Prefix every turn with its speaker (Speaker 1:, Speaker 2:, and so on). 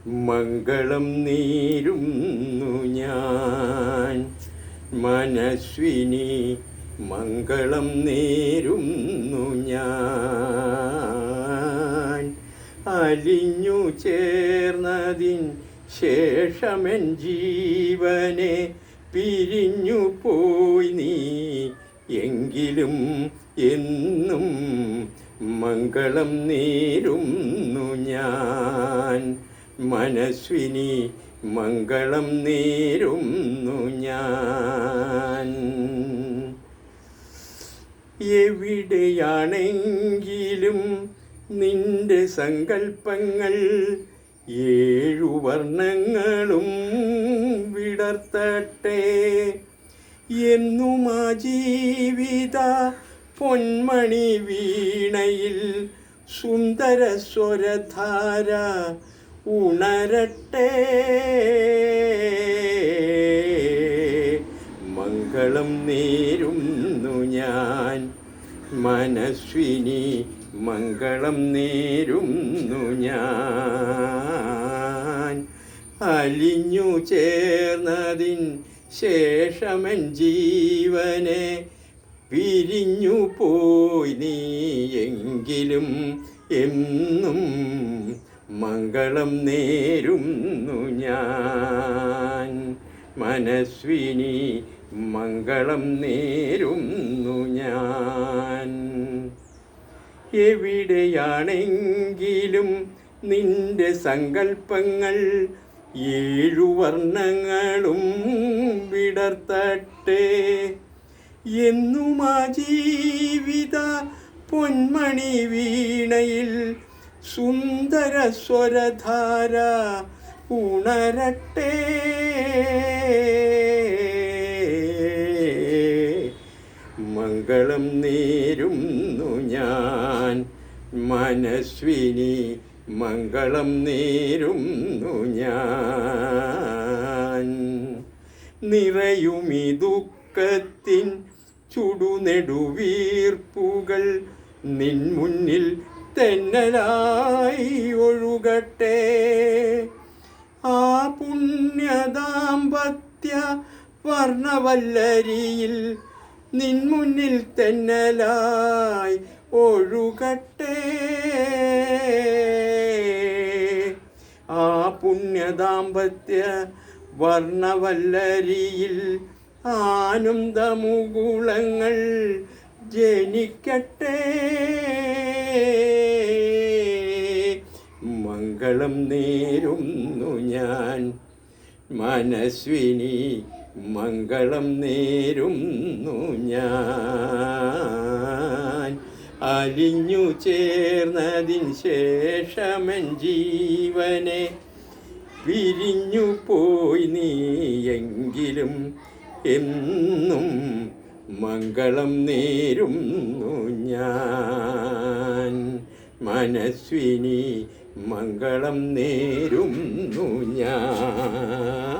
Speaker 1: മംഗളം നേരുന്നു ഞാൻ. മനസ്വിനി മംഗളം നേരുന്നു ഞാൻ. അലിഞ്ഞു ചേർന്നതിൻ ശേഷമെൻ ജീവനെ പിരിഞ്ഞു പോയി നീ എങ്കിലും എന്നും മംഗളം നേരുന്നു ഞാൻ. മനസ്വിനി മംഗളം നേരുന്നു ഞാൻ. എവിടെയാണെങ്കിലും നിന്റെ സങ്കൽപ്പങ്ങൾ 7 വർണ്ണങ്ങളും വിടർത്തട്ടെ. എന്നും ആ ജീവിത പൊന്മണി വീണയിൽ സുന്ദര സ്വരധാര ഉണരട്ടെ. മംഗളം നേരുന്നു ഞാൻ. മനസ്വിനി മംഗളം നേരുന്നു ഞാൻ. അലിഞ്ഞു ചേർന്നതിൻ ശേഷമെൻ ജീവനെ പിരിഞ്ഞു പോയി നീ എങ്കിലും എന്നും മംഗളം നേരുന്നു ഞാൻ. മനസ്വിനി മംഗളം നേരുന്നു ഞാൻ. എവിടെയാണെങ്കിലും നിന്റെ സങ്കൽപ്പങ്ങൾ 7 വർണ്ണങ്ങളും വിടർത്തട്ടെ. എന്നും ആ ജീവിത പൊന്മണി വീണയിൽ സുന്ദര സ്വരധാര ഉണരട്ടെ. മംഗളം നേരുന്നു ഞാൻ. മനസ്വിനി മംഗളം നേരുന്നു ഞാൻ. നിറയുമി ദുഃഖത്തിൻ ചുടുനെടുവീർപ്പുകൾ നിൻ മുന്നിൽ തെന്നലായി ഒഴുകട്ടെ. ആ പുണ്യദാമ്പത്യ വർണ്ണവല്ലരിയിൽ നിൻ മുന്നിൽ തെന്നലായി ഒഴുകട്ടെ. ആ പുണ്യദാമ്പത്യ വർണ്ണവല്ലരിയിൽ ആനന്ദമുകുളങ്ങൾ ജനിക്കട്ടെ. മംഗളം നേരുന്നു ഞാൻ. മനസ്വിനി മംഗളം നേരുന്നു ഞാൻ. അലിഞ്ഞു ചേർന്നതിൻ ശേഷമെൻ ജീവനെ പിരിഞ്ഞു പോയി നീ എങ്കിലും എന്നും മംഗളം നേരുന്നു ഞാൻ. മനസ്വിനി മംഗളം നേരുന്നു ഞാൻ.